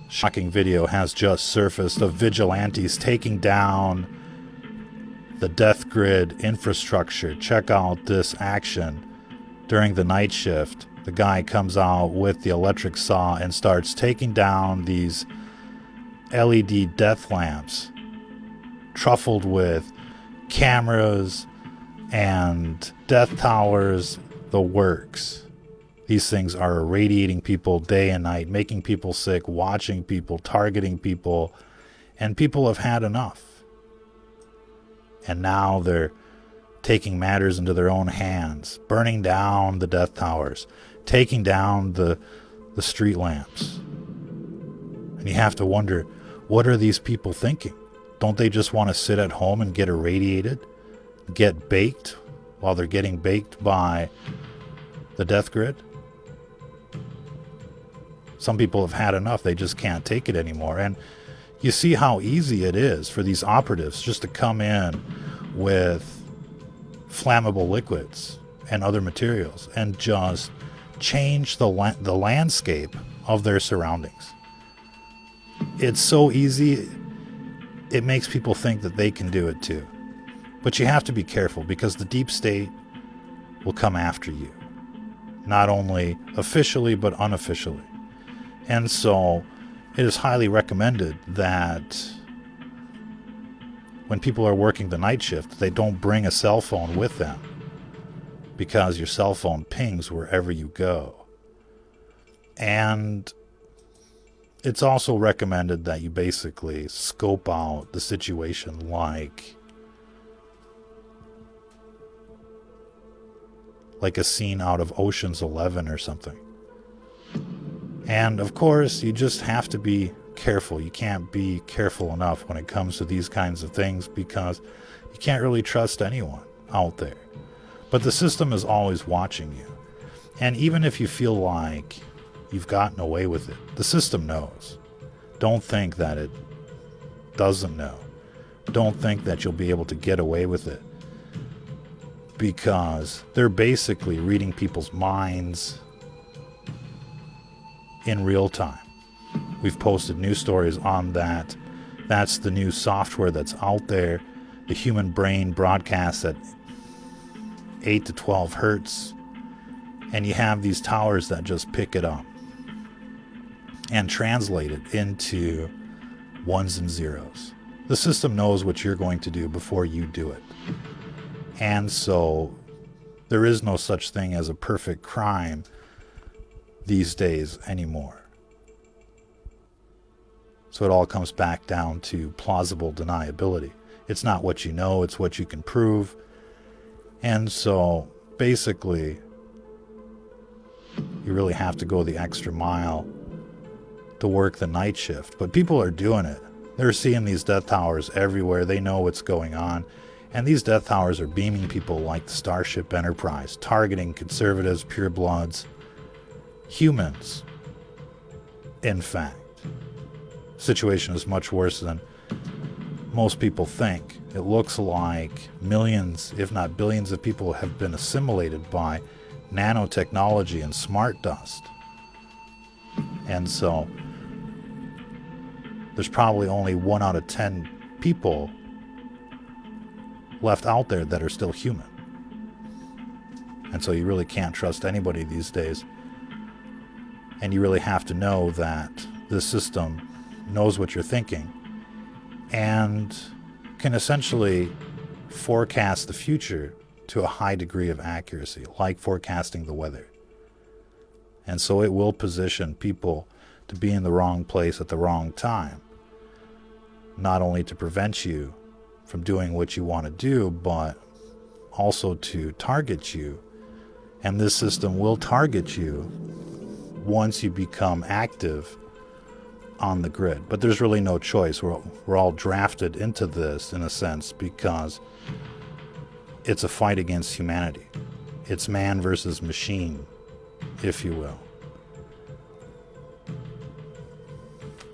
Shocking video has just surfaced of vigilantes taking down the Death Grid infrastructure. Check out this action during the night shift. The guy comes out with the electric saw and starts taking down these LED death lamps, truffled with cameras and death towers, the works. These things are irradiating people day and night, making people sick, watching people, targeting people, and people have had enough. And now they're taking matters into their own hands, burning down the death towers, taking down the street lamps. And you have to wonder, what are these people thinking? Don't they just want to sit at home and get irradiated, get baked while they're getting baked by the Death Grid? Some people have had enough. They just can't take it anymore. And you see how easy it is for these operatives just to come in with flammable liquids and other materials and just change the landscape of their surroundings. It's so easy, it makes people think that they can do it too. But you have to be careful, because the deep state will come after you, not only officially but unofficially. And so it is highly recommended that when people are working the night shift, they don't bring a cell phone with them, because your cell phone pings wherever you go. And it's also recommended that you basically scope out the situation like a scene out of Ocean's 11 or something. And of course, you just have to be careful. You can't be careful enough when it comes to these kinds of things, because you can't really trust anyone out there. But the system is always watching you. And even if you feel like you've gotten away with it, the system knows. Don't think that it doesn't know. Don't think that you'll be able to get away with it, because they're basically reading people's minds in real time. We've posted news stories on that. That's the new software that's out there. The human brain broadcasts at 8 to 12 hertz, and you have these towers that just pick it up and translate it into ones and zeros. The system knows what you're going to do before you do it. And so there is no such thing as a perfect crime these days anymore. So it all comes back down to plausible deniability. It's not what you know, it's what you can prove. And so basically, you really have to go the extra mile to work the night shift. But people are doing it. They're seeing these death towers everywhere. They know what's going on. And these death towers are beaming people like the Starship Enterprise, targeting conservatives, purebloods, humans. In fact, the situation is much worse than most people think. It looks like millions, if not billions, of people have been assimilated by nanotechnology and smart dust. And so there's probably only 1 out of 10 people left out there that are still human. And so you really can't trust anybody these days. And you really have to know that this system knows what you're thinking and can essentially forecast the future to a high degree of accuracy, like forecasting the weather. And so it will position people to be in the wrong place at the wrong time, not only to prevent you from doing what you want to do, but also to target you. And this system will target you once you become active on the grid. But there's really no choice. We're all drafted into this, in a sense, because it's a fight against humanity. It's man versus machine, if you will.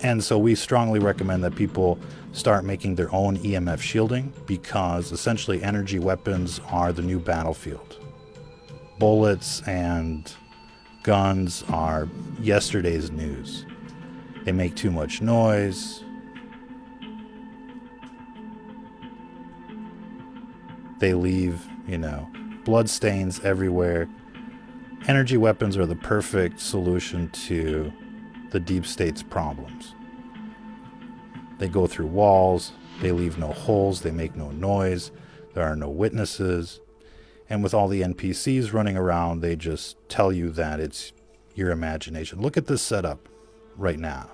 And so we strongly recommend that people start making their own EMF shielding, because essentially energy weapons are the new battlefield. Bullets and guns are yesterday's news. They make too much noise. They leave, blood stains everywhere. Energy weapons are the perfect solution to the deep state's problems. They go through walls, they leave no holes, they make no noise, there are no witnesses, and with all the NPCs running around, they just tell you that it's your imagination. Look at this setup right now.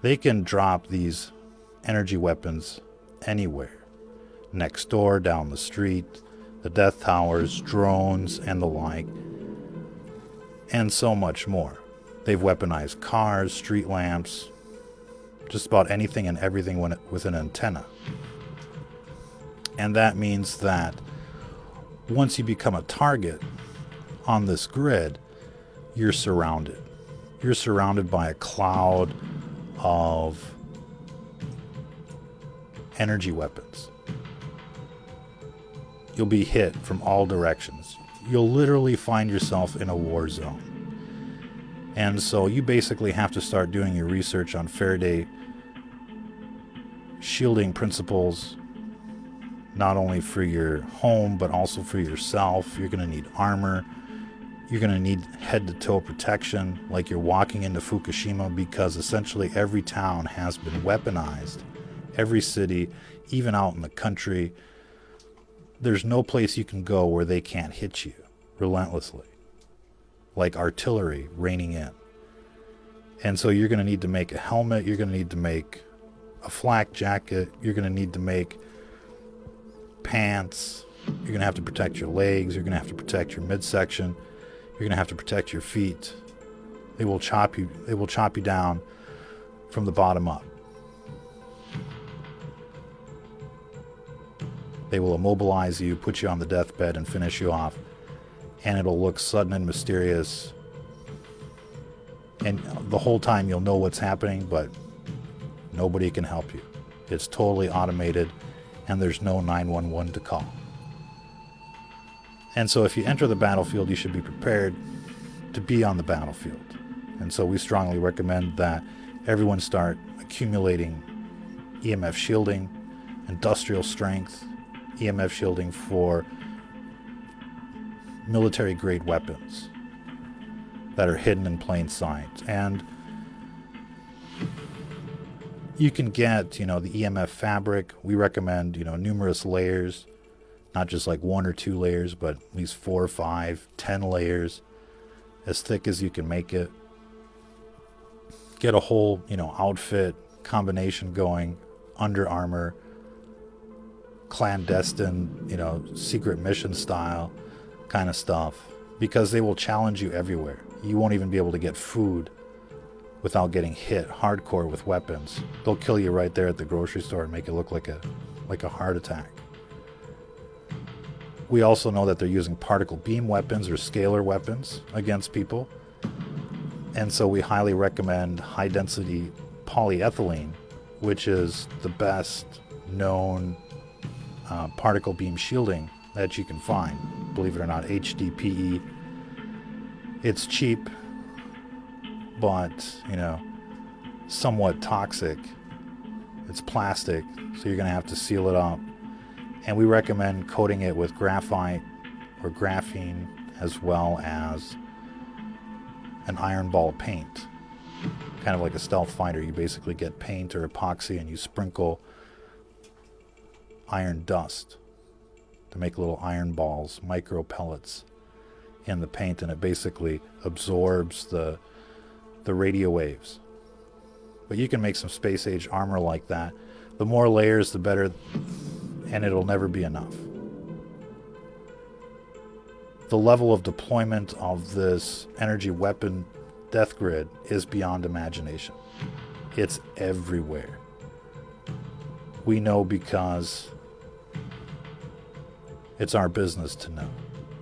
They can drop these energy weapons anywhere. Next door, down the street, the death towers, drones, and the like, and so much more. They've weaponized cars, street lamps, just about anything and everything with an antenna. And that means that once you become a target on this grid, you're surrounded. You're surrounded by a cloud of energy weapons. You'll be hit from all directions. You'll literally find yourself in a war zone. And so you basically have to start doing your research on Faraday shielding principles, not only for your home, but also for yourself. You're going to need armor. You're going to need head-to-toe protection, like you're walking into Fukushima, because essentially every town has been weaponized. Every city, even out in the country, there's no place you can go where they can't hit you relentlessly, like artillery raining in. And so you're going to need to make a helmet, you're going to need to make a flak jacket, you're going to need to make pants, you're going to have to protect your legs, you're going to have to protect your midsection, you're going to have to protect your feet. They will chop you down from the bottom up. They will immobilize you, put you on the deathbed, and finish you off. And it'll look sudden and mysterious. And the whole time you'll know what's happening, but nobody can help you. It's totally automated, and there's no 911 to call. And so if you enter the battlefield, you should be prepared to be on the battlefield. And so we strongly recommend that everyone start accumulating EMF shielding, industrial strength, EMF shielding for military-grade weapons that are hidden in plain sight. And you can get, the EMF fabric. We recommend, numerous layers, not just like 1 or 2 layers, but at least 4, 5, 10 layers, as thick as you can make it. Get a whole, outfit combination going, Under Armour, clandestine, secret mission style kind of stuff, because they will challenge you everywhere. You won't even be able to get food without getting hit hardcore with weapons. They'll kill you right there at the grocery store and make it look like a heart attack. We also know that they're using particle beam weapons or scalar weapons against people. And so we highly recommend high density polyethylene, which is the best known particle beam shielding that you can find. Believe it or not, HDPE. It's cheap, but, somewhat toxic. It's plastic, so you're going to have to seal it up. And we recommend coating it with graphite or graphene, as well as an iron ball paint. Kind of like a stealth fighter. You basically get paint or epoxy and you sprinkle iron dust to make little iron balls, micro pellets in the paint, and it basically absorbs the radio waves. But you can make some space age armor like that. The more layers, the better, and it'll never be enough. The level of deployment of this energy weapon death grid is beyond imagination. It's everywhere. We know because it's our business to know.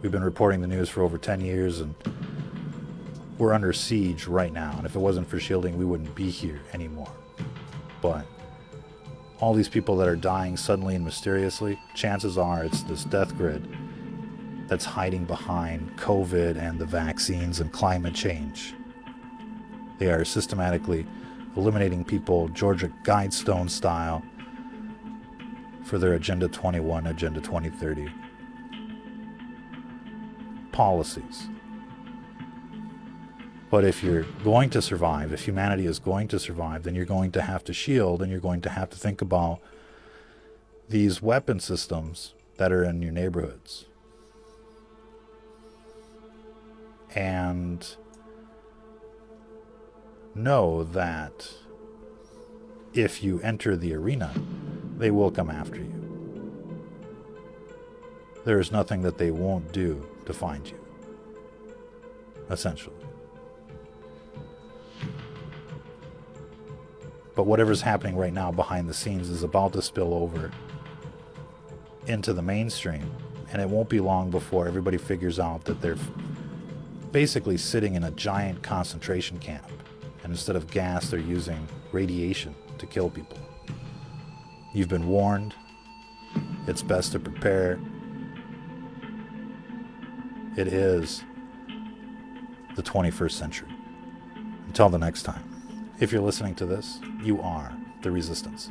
We've been reporting the news for over 10 years, and we're under siege right now. And if it wasn't for shielding, we wouldn't be here anymore. But all these people that are dying suddenly and mysteriously, chances are it's this death grid that's hiding behind COVID and the vaccines and climate change. They are systematically eliminating people Georgia Guidestone style for their Agenda 21, Agenda 2030 policies. But if you're going to survive, if humanity is going to survive, then you're going to have to shield, and you're going to have to think about these weapon systems that are in your neighborhoods. And know that if you enter the arena, they will come after you. There is nothing that they won't do to find you, essentially. But whatever's happening right now behind the scenes is about to spill over into the mainstream, and it won't be long before everybody figures out that they're basically sitting in a giant concentration camp, and instead of gas, they're using radiation to kill people. You've been warned. It's best to prepare. It is the 21st century. Until the next time. If you're listening to this, you are the resistance.